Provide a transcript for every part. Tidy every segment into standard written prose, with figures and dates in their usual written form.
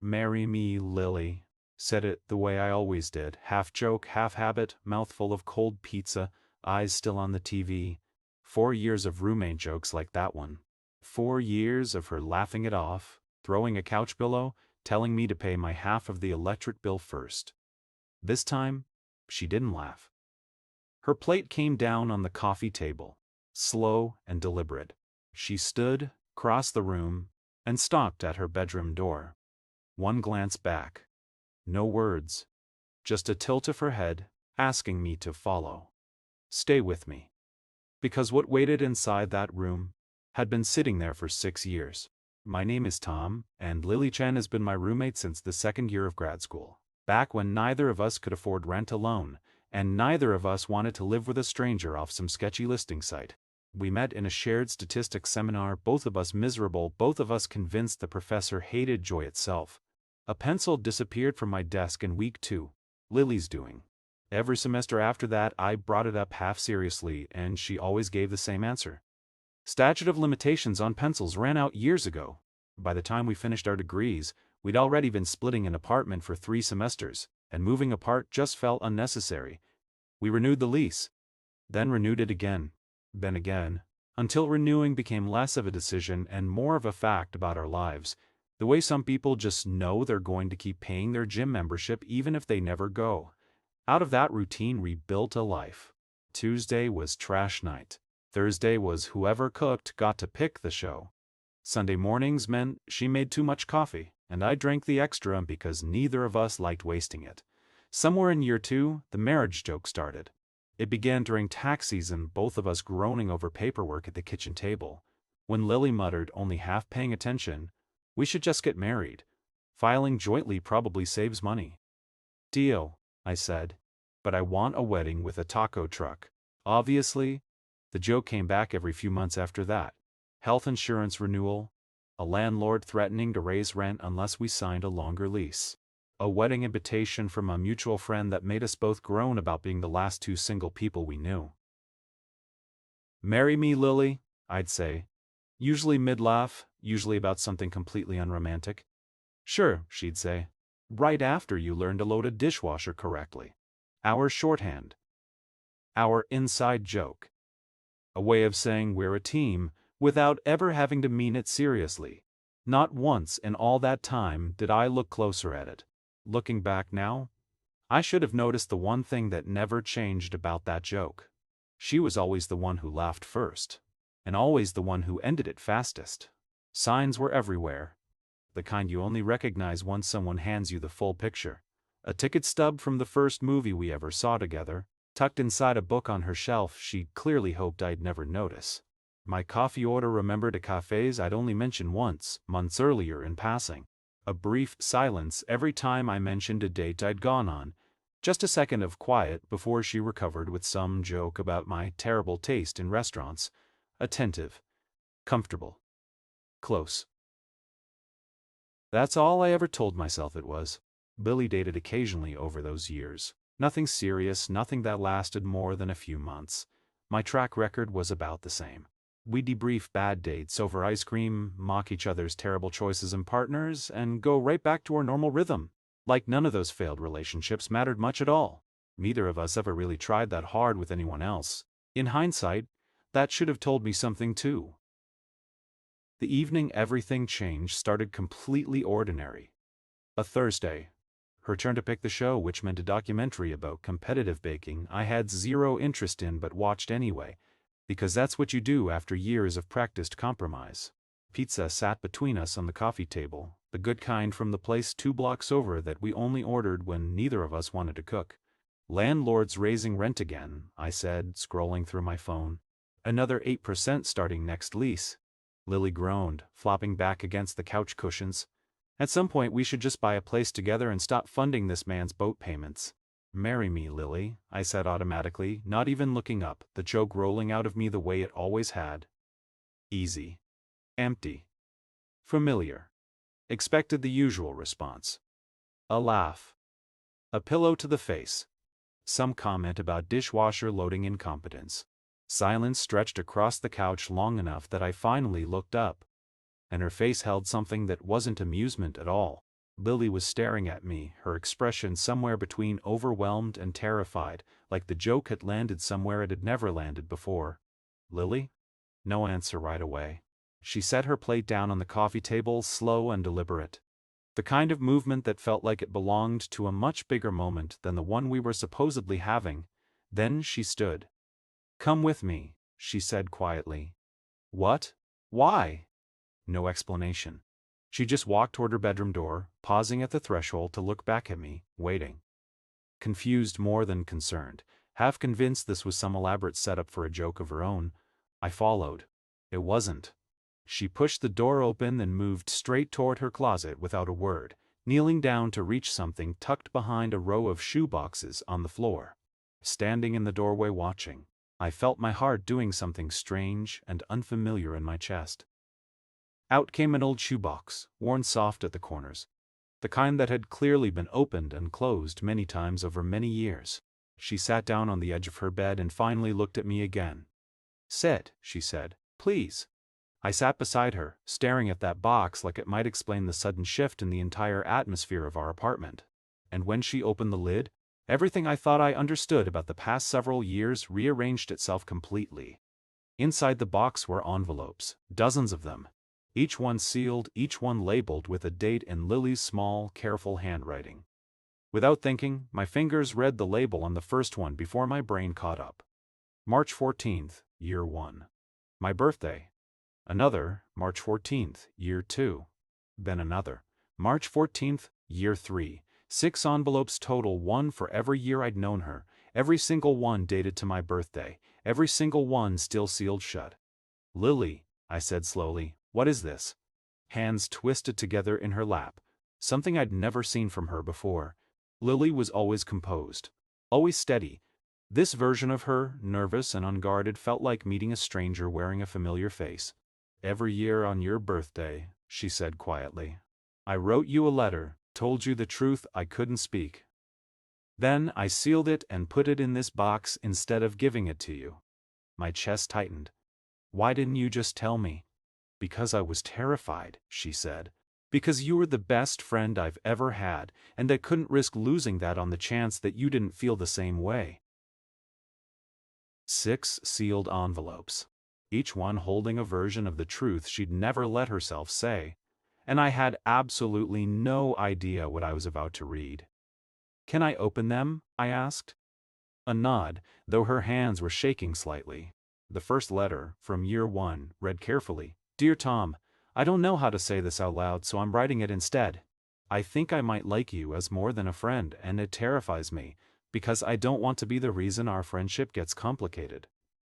"Marry me, Lily." Said it the way I always did, half joke, half habit, mouthful of cold pizza, eyes still on the TV. 4 years of roommate jokes like that one. 4 years of her laughing it off, throwing a couch pillow, telling me to pay my half of the electric bill first. This time, she didn't laugh. Her plate came down on the coffee table, slow and deliberate. She stood, crossed the room, and stopped at her bedroom door. One glance back. No words. Just a tilt of her head, asking me to follow. Stay with me. Because what waited inside that room had been sitting there for 6 years. My name is Tom, and Lily Chen has been my roommate since the second year of grad school. Back when neither of us could afford rent alone, and neither of us wanted to live with a stranger off some sketchy listing site. We met in a shared statistics seminar, both of us miserable, both of us convinced the professor hated joy itself. A pencil disappeared from my desk in week 2. Lily's doing. Every semester after that I brought it up half seriously, and she always gave the same answer. Statute of limitations on pencils ran out years ago. By the time we finished our degrees, we'd already been splitting an apartment for 3 semesters, and moving apart just felt unnecessary. We renewed the lease, then renewed it again, then again, until renewing became less of a decision and more of a fact about our lives, the way some people just know they're going to keep paying their gym membership even if they never go. Out of that routine we built a life. Tuesday was trash night. Thursday was whoever cooked got to pick the show. Sunday mornings meant she made too much coffee, and I drank the extra because neither of us liked wasting it. Somewhere in year 2, the marriage joke started. It began during tax season, both of us groaning over paperwork at the kitchen table. When Lily muttered, only half paying attention, "We should just get married. Filing jointly probably saves money." "Deal," I said, "but I want a wedding with a taco truck." Obviously, the joke came back every few months after that. Health insurance renewal, a landlord threatening to raise rent unless we signed a longer lease, a wedding invitation from a mutual friend that made us both groan about being the last 2 single people we knew. "Marry me, Lily," I'd say, usually mid-laugh, usually about something completely unromantic. "Sure," she'd say, "right after you learn to load a dishwasher correctly." Our shorthand. Our inside joke. A way of saying we're a team, without ever having to mean it seriously. Not once in all that time did I look closer at it. Looking back now, I should have noticed the one thing that never changed about that joke. She was always the one who laughed first, and always the one who ended it fastest. Signs were everywhere, the kind you only recognize once someone hands you the full picture. A ticket stub from the first movie we ever saw together, tucked inside a book on her shelf she clearly hoped I'd never notice. My coffee order remembered a cafes I'd only mentioned once, months earlier in passing. A brief silence every time I mentioned a date I'd gone on. Just a second of quiet before she recovered with some joke about my terrible taste in restaurants. Attentive. Comfortable. Close. That's all I ever told myself it was. Billy dated occasionally over those years. Nothing serious, nothing that lasted more than a few months. My track record was about the same. We debrief bad dates over ice cream, mock each other's terrible choices and partners, and go right back to our normal rhythm. Like none of those failed relationships mattered much at all. Neither of us ever really tried that hard with anyone else. In hindsight, that should have told me something too. The evening everything changed started completely ordinary. A Thursday. Her turn to pick the show, which meant a documentary about competitive baking I had zero interest in but watched anyway, because that's what you do after years of practiced compromise. Pizza sat between us on the coffee table, the good kind from the place 2 blocks over that we only ordered when neither of us wanted to cook. "Landlord's raising rent again," I said, scrolling through my phone. "Another 8% starting next lease." Lily groaned, flopping back against the couch cushions. "At some point we should just buy a place together and stop funding this man's boat payments." "Marry me, Lily," I said automatically, not even looking up, the joke rolling out of me the way it always had. Easy. Empty. Familiar. Expected the usual response. A laugh. A pillow to the face. Some comment about dishwasher loading incompetence. Silence stretched across the couch long enough that I finally looked up, and her face held something that wasn't amusement at all, Lily was staring at me, her expression somewhere between overwhelmed and terrified, like the joke had landed somewhere it had never landed before. Lily? No answer right away. She set her plate down on the coffee table, slow and deliberate. The kind of movement that felt like it belonged to a much bigger moment than the one we were supposedly having. Then she stood. "Come with me," she said quietly. "What? Why?" No explanation. She just walked toward her bedroom door, pausing at the threshold to look back at me, waiting. Confused more than concerned, half convinced this was some elaborate setup for a joke of her own, I followed. It wasn't. She pushed the door open and moved straight toward her closet without a word, kneeling down to reach something tucked behind a row of shoe boxes on the floor. Standing in the doorway watching, I felt my heart doing something strange and unfamiliar in my chest. Out came an old shoebox, worn soft at the corners. The kind that had clearly been opened and closed many times over many years. She sat down on the edge of her bed and finally looked at me again. "Sit," she said, "please." I sat beside her, staring at that box like it might explain the sudden shift in the entire atmosphere of our apartment. And when she opened the lid, everything I thought I understood about the past several years rearranged itself completely. Inside the box were envelopes, dozens of them. Each one sealed, each one labeled with a date in Lily's small, careful handwriting. Without thinking, my fingers read the label on the first one before my brain caught up. March 14th, Year 1. My birthday. Another, March 14th, Year 2. Then another, March 14th, Year 3. 6 envelopes total, one for every year I'd known her, every single one dated to my birthday, every single one still sealed shut. "Lily," I said slowly, "what is this?" Hands twisted together in her lap, something I'd never seen from her before. Lily was always composed, always steady. This version of her, nervous and unguarded, felt like meeting a stranger wearing a familiar face. "Every year on your birthday," she said quietly. "I wrote you a letter, told you the truth I couldn't speak. Then I sealed it and put it in this box instead of giving it to you." My chest tightened. "Why didn't you just tell me?" "Because I was terrified," she said. "Because you were the best friend I've ever had, and I couldn't risk losing that on the chance that you didn't feel the same way." 6 sealed envelopes, each one holding a version of the truth she'd never let herself say, and I had absolutely no idea what I was about to read. "Can I open them?" I asked. A nod, though her hands were shaking slightly. The first letter, from Year 1, read carefully, "Dear Tom, I don't know how to say this out loud, so I'm writing it instead. I think I might like you as more than a friend, and it terrifies me, because I don't want to be the reason our friendship gets complicated.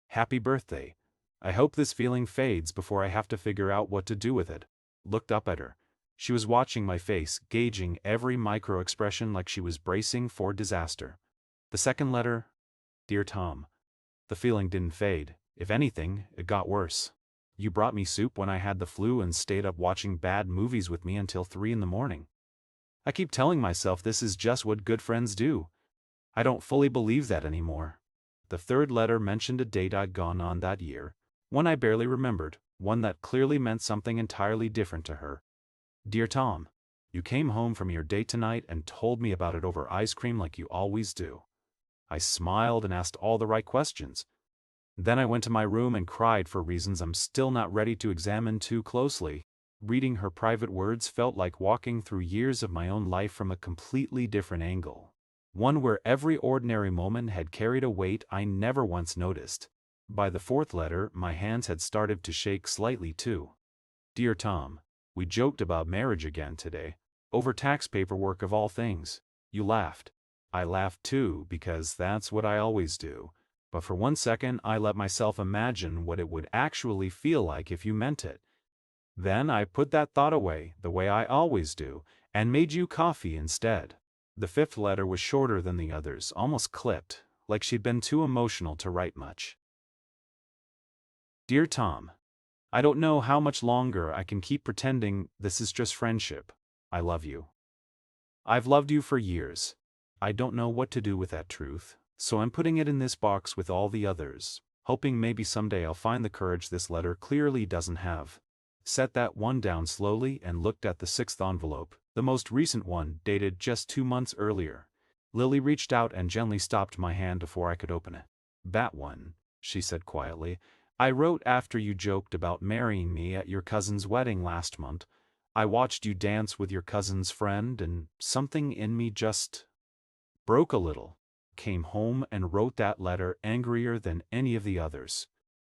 Happy birthday. I hope this feeling fades before I have to figure out what to do with it." Looked up at her. She was watching my face, gauging every micro-expression like she was bracing for disaster. The second letter, "Dear Tom." The feeling didn't fade. If anything, it got worse. "You brought me soup when I had the flu and stayed up watching bad movies with me until 3 in the morning. I keep telling myself this is just what good friends do. I don't fully believe that anymore." The third letter mentioned a date I'd gone on that year, one I barely remembered, one that clearly meant something entirely different to her. "Dear Tom, you came home from your date tonight and told me about it over ice cream like you always do." I smiled and asked all the right questions. Then I went to my room and cried for reasons I'm still not ready to examine too closely. Reading her private words felt like walking through years of my own life from a completely different angle. One where every ordinary moment had carried a weight I never once noticed. By the fourth letter, my hands had started to shake slightly too. "Dear Tom, we joked about marriage again today, over tax paperwork of all things. You laughed. I laughed too, because that's what I always do. But for one second I let myself imagine what it would actually feel like if you meant it. Then I put that thought away, the way I always do, and made you coffee instead." The fifth letter was shorter than the others, almost clipped, like she'd been too emotional to write much. "Dear Tom, I don't know how much longer I can keep pretending this is just friendship. I love you. I've loved you for years. I don't know what to do with that truth, so I'm putting it in this box with all the others, hoping maybe someday I'll find the courage this letter clearly doesn't have." Set that one down slowly and looked at the sixth envelope, The most recent one dated just 2 months earlier. Lily reached out and gently stopped my hand before I could open it. "That one," she said quietly. "I wrote after you joked about marrying me at your cousin's wedding last month. I watched you dance with your cousin's friend and something in me just broke a little. Came home and wrote that letter angrier than any of the others.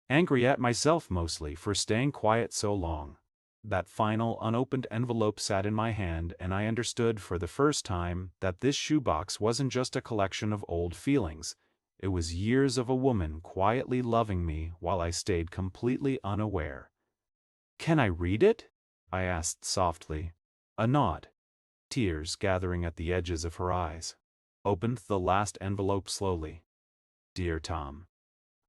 Angry at myself mostly for staying quiet so long." That final unopened envelope sat in my hand, and I understood for the first time that this shoebox wasn't just a collection of old feelings. It was years of a woman quietly loving me while I stayed completely unaware. "Can I read it?" I asked softly. A nod. Tears gathering at the edges of her eyes. Opened the last envelope slowly. "Dear Tom,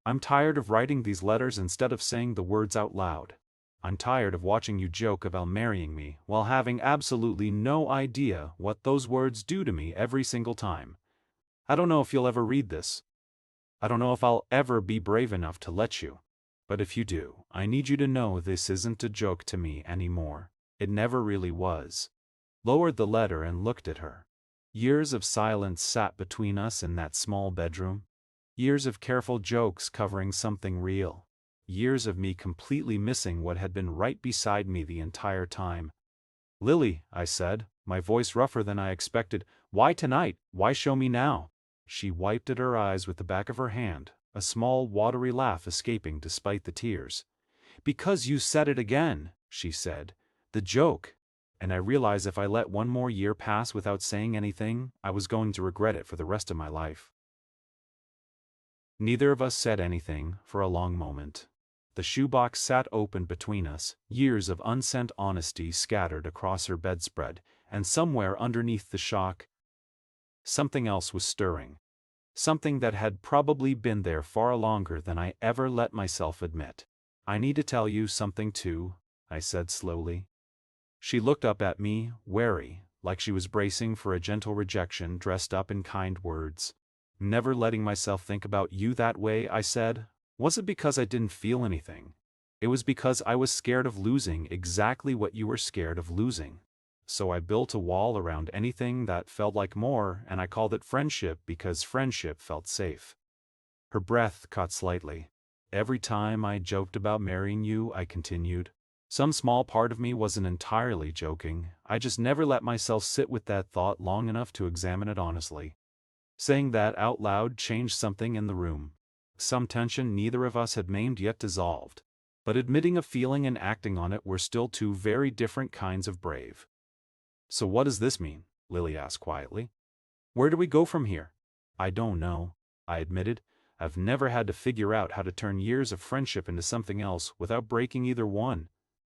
I'm tired of writing these letters instead of saying the words out loud. I'm tired of watching you joke about marrying me while having absolutely no idea what those words do to me every single time. I don't know if you'll ever read this. I don't know if I'll ever be brave enough to let you. But if you do, I need you to know this isn't a joke to me anymore. It never really was." Lowered the letter and looked at her. Years of silence sat between us in that small bedroom. Years of careful jokes covering something real. Years of me completely missing what had been right beside me the entire time. "Lily," I said, my voice rougher than I expected, "why tonight? Why show me now?" She wiped at her eyes with the back of her hand, a small watery laugh escaping despite the tears. "Because you said it again," she said. "The joke." And I realized if I let one more year pass without saying anything, I was going to regret it for the rest of my life. Neither of us said anything for a long moment. The shoebox sat open between us, years of unsent honesty scattered across her bedspread, and somewhere underneath the shock, something else was stirring. Something that had probably been there far longer than I ever let myself admit. "I need to tell you something too," I said slowly. She looked up at me, wary, like she was bracing for a gentle rejection dressed up in kind words. "Never letting myself think about you that way," I said, "wasn't because I didn't feel anything. It was because I was scared of losing exactly what you were scared of losing. So I built a wall around anything that felt like more, and I called it friendship because friendship felt safe." Her breath caught slightly. "Every time I joked about marrying you," I continued, "some small part of me wasn't entirely joking. I just never let myself sit with that thought long enough to examine it honestly." Saying that out loud changed something in the room. Some tension neither of us had named yet dissolved. But admitting a feeling and acting on it were still two very different kinds of brave. "So what does this mean?" Lily asked quietly. "Where do we go from here?" "I don't know," I admitted. "I've never had to figure out how to turn years of friendship into something else without breaking either one.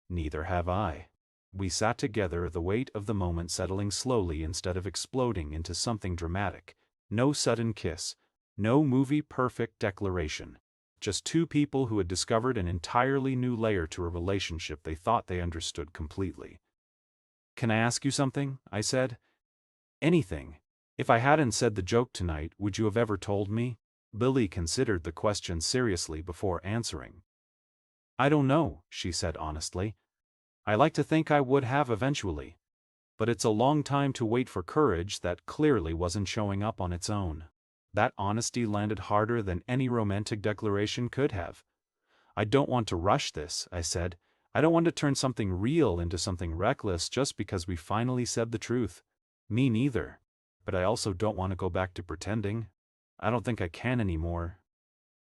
Neither have I." We sat together, the weight of the moment settling slowly instead of exploding into something dramatic. No sudden kiss. No movie-perfect declaration. Just two people who had discovered an entirely new layer to a relationship they thought they understood completely. "Can I ask you something?" I said. "Anything. If I hadn't said the joke tonight, would you have ever told me?" Lily considered the question seriously before answering. "I don't know," she said honestly. "I like to think I would have eventually. But it's a long time to wait for courage that clearly wasn't showing up on its own." That honesty landed harder than any romantic declaration could have. "I don't want to rush this," I said. "I don't want to turn something real into something reckless just because we finally said the truth." "Me neither. But I also don't want to go back to pretending. I don't think I can anymore."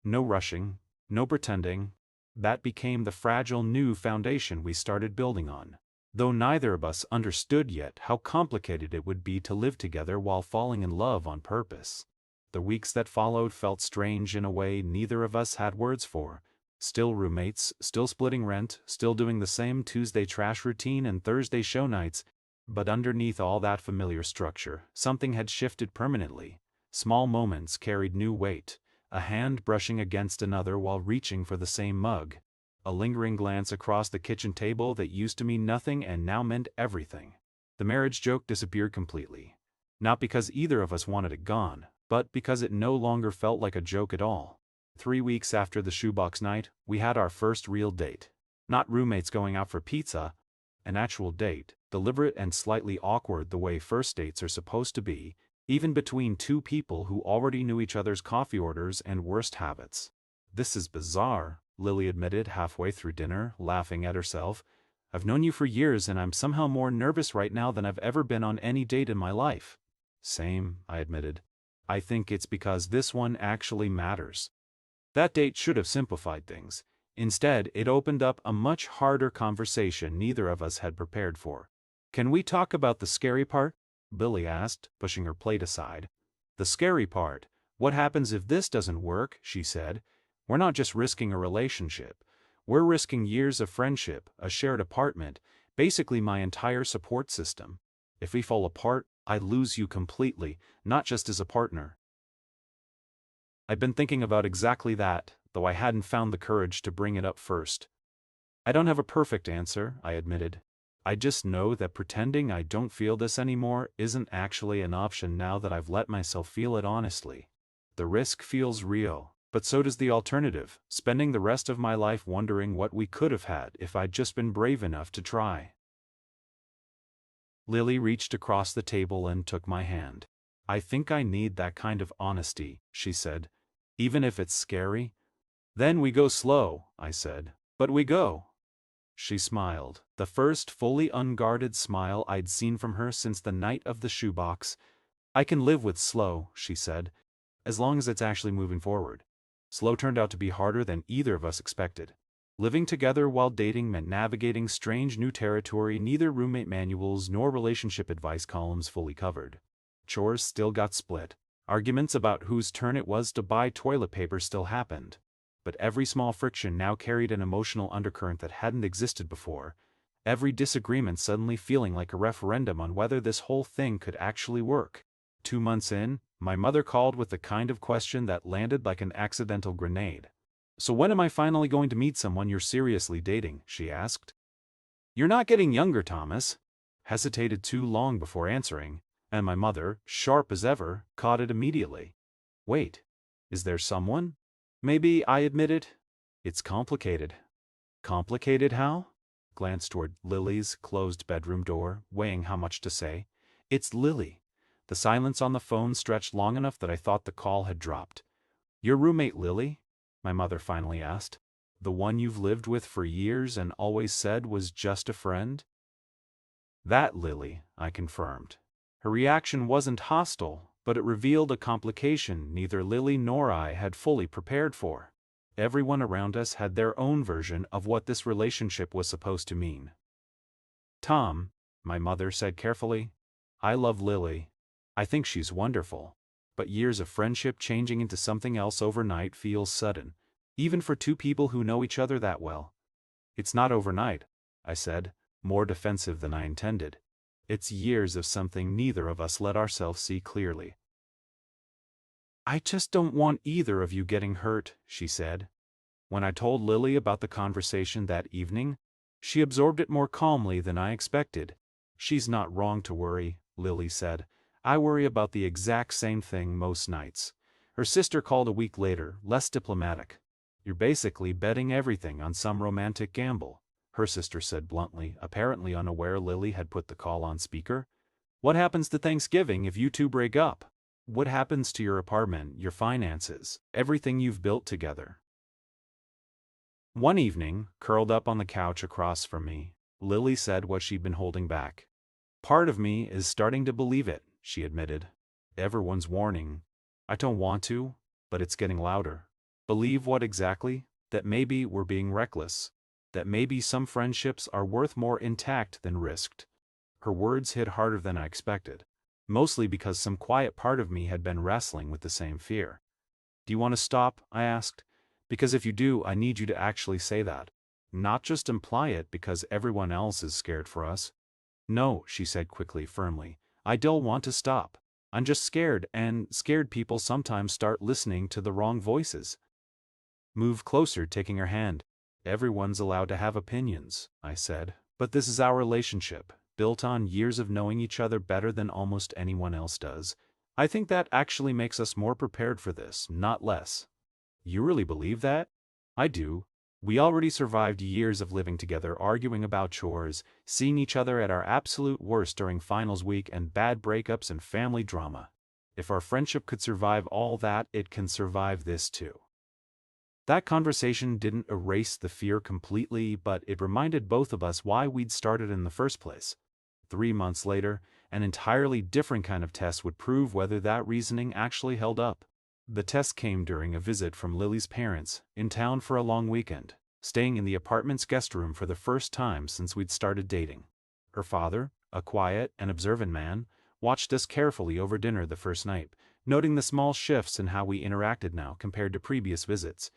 No rushing, no pretending. That became the fragile new foundation we started building on. Though neither of us understood yet how complicated it would be to live together while falling in love on purpose. The weeks that followed felt strange in a way neither of us had words for. Still roommates, still splitting rent, still doing the same Tuesday trash routine and Thursday show nights. But underneath all that familiar structure, something had shifted permanently. Small moments carried new weight. A hand brushing against another while reaching for the same mug. A lingering glance across the kitchen table that used to mean nothing and now meant everything. The marriage joke disappeared completely. Not because either of us wanted it gone, but because it no longer felt like a joke at all. 3 weeks after the shoebox night, we had our first real date. Not roommates going out for pizza, an actual date. deliberate and slightly awkward the way first dates are supposed to be, even between two people who already knew each other's coffee orders and worst habits. "This is bizarre," Lily admitted halfway through dinner, laughing at herself. "I've known you for years and I'm somehow more nervous right now than I've ever been on any date in my life." "Same," I admitted. "I think it's because this one actually matters." That date should have simplified things. Instead, it opened up a much harder conversation neither of us had prepared for. "Can we talk about the scary part?" Lily asked, pushing her plate aside. "The scary part? What happens if this doesn't work?" she said. "We're not just risking a relationship. We're risking years of friendship, a shared apartment, basically my entire support system. If we fall apart, I lose you completely, not just as a partner." I'd been thinking about exactly that, though I hadn't found the courage to bring it up first. "I don't have a perfect answer," I admitted. "I just know that pretending I don't feel this anymore isn't actually an option now that I've let myself feel it honestly. The risk feels real, but so does the alternative, spending the rest of my life wondering what we could have had if I'd just been brave enough to try." Lily reached across the table and took my hand. "I think I need that kind of honesty," she said. "Even if it's scary." "Then we go slow," I said. "But we go." She smiled, the first fully unguarded smile I'd seen from her since the night of the shoebox. "I can live with slow," she said, "as long as it's actually moving forward." Slow turned out to be harder than either of us expected. Living together while dating meant navigating strange new territory neither roommate manuals nor relationship advice columns fully covered. Chores still got split. Arguments about whose turn it was to buy toilet paper still happened. But every small friction now carried an emotional undercurrent that hadn't existed before, every disagreement suddenly feeling like a referendum on whether this whole thing could actually work. 2 months in, my mother called with the kind of question that landed like an accidental grenade. "So when am I finally going to meet someone you're seriously dating?" she asked. "You're not getting younger, Thomas." Hesitated too long before answering, and my mother, sharp as ever, caught it immediately. "Wait, is there someone?" "Maybe," I admitted. "It's complicated." "Complicated how?" Glanced toward Lily's closed bedroom door, weighing how much to say. "It's Lily." The silence on the phone stretched long enough that I thought the call had dropped. "Your roommate Lily?" my mother finally asked. "The one you've lived with for years and always said was just a friend?" "That Lily," I confirmed. Her reaction wasn't hostile, but it revealed a complication neither Lily nor I had fully prepared for. Everyone around us had their own version of what this relationship was supposed to mean. "Tom," my mother said carefully, "I love Lily. I think she's wonderful. But years of friendship changing into something else overnight feels sudden, even for two people who know each other that well." "It's not overnight," I said, more defensive than I intended. "It's years of something neither of us let ourselves see clearly." "I just don't want either of you getting hurt," she said. When I told Lily about the conversation that evening, she absorbed it more calmly than I expected. "She's not wrong to worry," Lily said. "I worry about the exact same thing most nights." Her sister called a week later, less diplomatic. "You're basically betting everything on some romantic gamble," her sister said bluntly, apparently unaware Lily had put the call on speaker. "What happens to Thanksgiving if you two break up? What happens to your apartment, your finances, everything you've built together?" One evening, curled up on the couch across from me, Lily said what she'd been holding back. "Part of me is starting to believe it," she admitted. "Everyone's warning. I don't want to, but it's getting louder." "Believe what exactly?" "That maybe we're being reckless. That maybe some friendships are worth more intact than risked." Her words hit harder than I expected, mostly because some quiet part of me had been wrestling with the same fear. "Do you want to stop?" I asked. "Because if you do, I need you to actually say that. Not just imply it because everyone else is scared for us." "No," she said quickly, firmly. "I don't want to stop. I'm just scared, and scared people sometimes start listening to the wrong voices." Move closer, taking her hand. "Everyone's allowed to have opinions," I said, "but this is our relationship, built on years of knowing each other better than almost anyone else does. I think that actually makes us more prepared for this, not less." "You really believe that?" "I do. We already survived years of living together, arguing about chores, seeing each other at our absolute worst during finals week, and bad breakups and family drama. If our friendship could survive all that, it can survive this too. That conversation didn't erase the fear completely, but it reminded both of us why we'd started in the first place. 3 months later, an entirely different kind of test would prove whether that reasoning actually held up. The test came during a visit from Lily's parents, in town for a long weekend, staying in the apartment's guest room for the first time since we'd started dating. Her father, a quiet and observant man, watched us carefully over dinner the first night, noting the small shifts in how we interacted now compared to previous visits.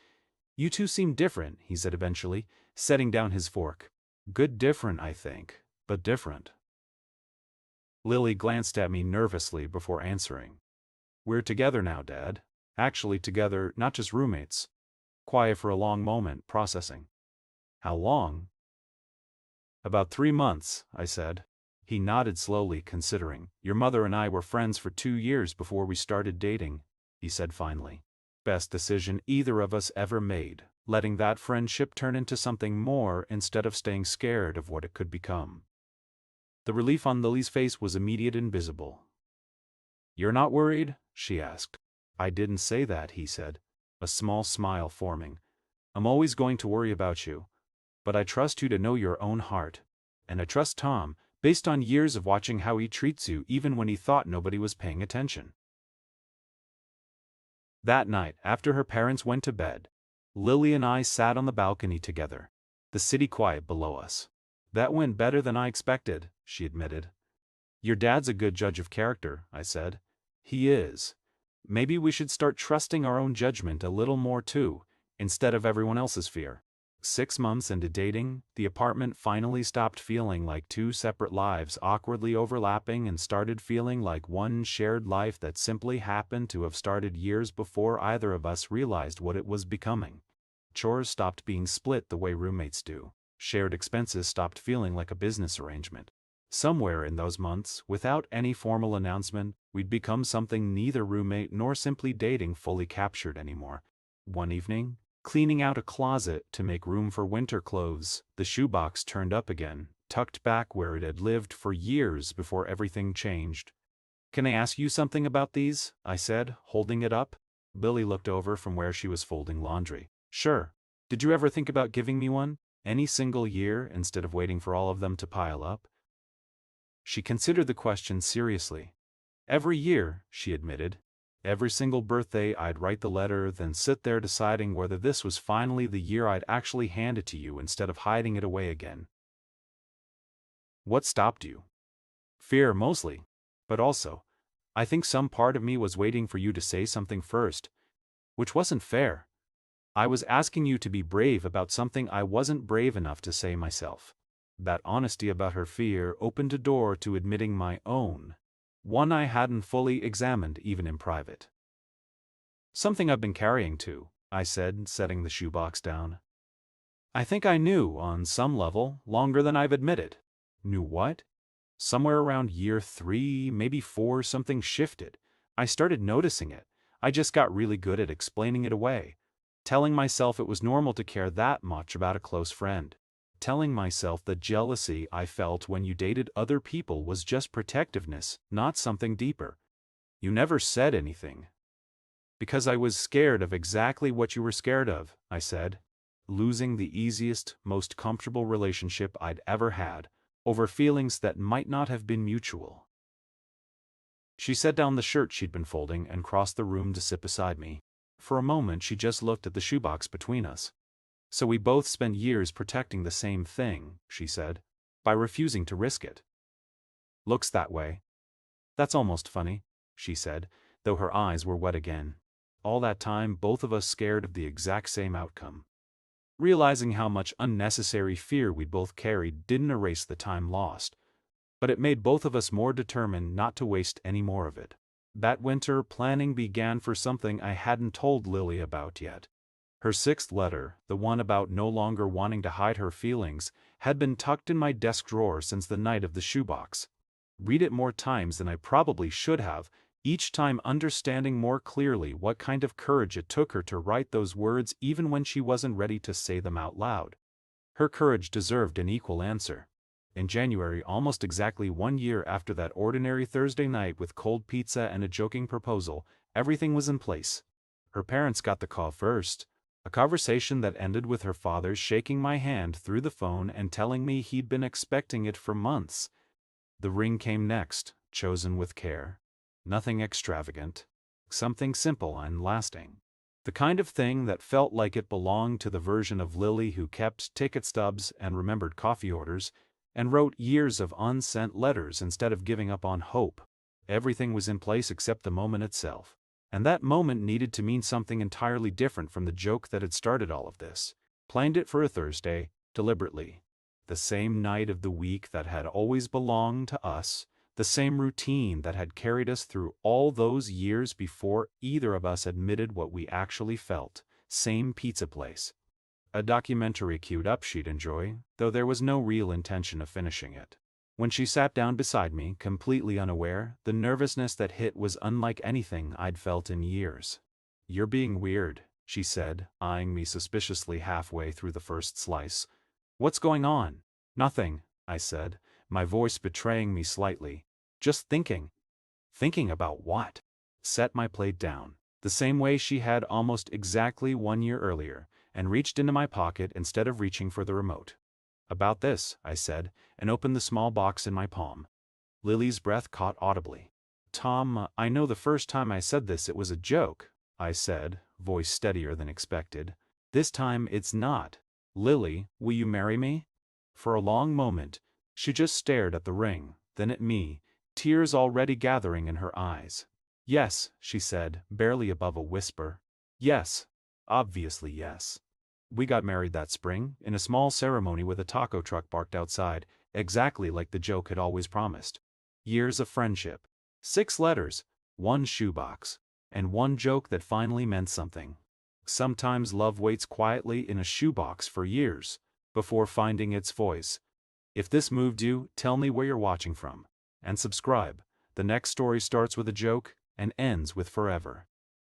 "You two seem different," he said eventually, setting down his fork. "Good different, I think, but different." Lily glanced at me nervously before answering. "We're together now, Dad. Actually together, not just roommates." Quiet for a long moment, processing. "How long?" "About 3 months, I said. He nodded slowly, considering. "Your mother and I were friends for 2 years before we started dating," he said finally. "Best decision either of us ever made, letting that friendship turn into something more instead of staying scared of what it could become." The relief on Lily's face was immediate and visible. "You're not worried?" she asked. "I didn't say that," he said, a small smile forming. "I'm always going to worry about you. But I trust you to know your own heart. And I trust Tom, based on years of watching how he treats you even when he thought nobody was paying attention." That night, after her parents went to bed, Lily and I sat on the balcony together, the city quiet below us. "That went better than I expected," she admitted. "Your dad's a good judge of character," I said. "He is. Maybe we should start trusting our own judgment a little more too, instead of everyone else's fear." 6 months into dating, the apartment finally stopped feeling like two separate lives awkwardly overlapping and started feeling like one shared life that simply happened to have started years before either of us realized what it was becoming. Chores stopped being split the way roommates do. Shared expenses stopped feeling like a business arrangement. Somewhere in those months, without any formal announcement, we'd become something neither roommate nor simply dating fully captured anymore. One evening, cleaning out a closet to make room for winter clothes, the shoebox turned up again, tucked back where it had lived for years before everything changed. "Can I ask you something about these?" I said, holding it up. Lily looked over from where she was folding laundry. "Sure. Did you ever think about giving me one? Any single year, instead of waiting for all of them to pile up?" She considered the question seriously. "Every year," she admitted. "Every single birthday I'd write the letter, then sit there deciding whether this was finally the year I'd actually hand it to you instead of hiding it away again." "What stopped you?" "Fear, mostly. But also, I think some part of me was waiting for you to say something first. Which wasn't fair. I was asking you to be brave about something I wasn't brave enough to say myself." That honesty about her fear opened a door to admitting my own, one I hadn't fully examined even in private. "Something I've been carrying too," I said, setting the shoebox down. "I think I knew, on some level, longer than I've admitted." "Knew what?" "Somewhere around year 3, maybe 4, something shifted. I started noticing it. I just got really good at explaining it away. Telling myself it was normal to care that much about a close friend. Telling myself the jealousy I felt when you dated other people was just protectiveness, not something deeper. You never said anything." "Because I was scared of exactly what you were scared of," I said. "Losing the easiest, most comfortable relationship I'd ever had, over feelings that might not have been mutual." She set down the shirt she'd been folding and crossed the room to sit beside me. For a moment she just looked at the shoebox between us. "So we both spent years protecting the same thing," she said, "by refusing to risk it." "Looks that way." "That's almost funny," she said, though her eyes were wet again. All that time both of us scared of the exact same outcome. Realizing how much unnecessary fear we'd both carried didn't erase the time lost, but it made both of us more determined not to waste any more of it. That winter, planning began for something I hadn't told Lily about yet. Her 6th letter, the one about no longer wanting to hide her feelings, had been tucked in my desk drawer since the night of the shoebox. Read it more times than I probably should have, each time understanding more clearly what kind of courage it took her to write those words even when she wasn't ready to say them out loud. Her courage deserved an equal answer. In January, almost exactly 1 year after that ordinary Thursday night with cold pizza and a joking proposal, everything was in place. Her parents got the call first, a conversation that ended with her father shaking my hand through the phone and telling me he'd been expecting it for months. The ring came next, chosen with care. Nothing extravagant. Something simple and lasting. The kind of thing that felt like it belonged to the version of Lily who kept ticket stubs and remembered coffee orders, and wrote years of unsent letters instead of giving up on hope. Everything was in place except the moment itself. And that moment needed to mean something entirely different from the joke that had started all of this. Planned it for a Thursday, deliberately. The same night of the week that had always belonged to us, the same routine that had carried us through all those years before either of us admitted what we actually felt, same pizza place. A documentary queued up she'd enjoy, though there was no real intention of finishing it. When she sat down beside me, completely unaware, the nervousness that hit was unlike anything I'd felt in years. "You're being weird," she said, eyeing me suspiciously halfway through the first slice. "What's going on?" "Nothing," I said, my voice betraying me slightly. "Just thinking." "Thinking about what?" Set my plate down, the same way she had almost exactly 1 year earlier, and reached into my pocket instead of reaching for the remote. "About this," I said, and opened the small box in my palm. Lily's breath caught audibly. "Tom, I know the first time I said this it was a joke," I said, voice steadier than expected. "This time it's not. Lily, will you marry me?" For a long moment, she just stared at the ring, then at me, tears already gathering in her eyes. "Yes," she said, barely above a whisper. "Yes. Obviously yes." We got married that spring, in a small ceremony with a taco truck parked outside, exactly like the joke had always promised. Years of friendship. 6 letters, 1 shoebox, and 1 joke that finally meant something. Sometimes love waits quietly in a shoebox for years, before finding its voice. If this moved you, tell me where you're watching from. And subscribe. The next story starts with a joke, and ends with forever.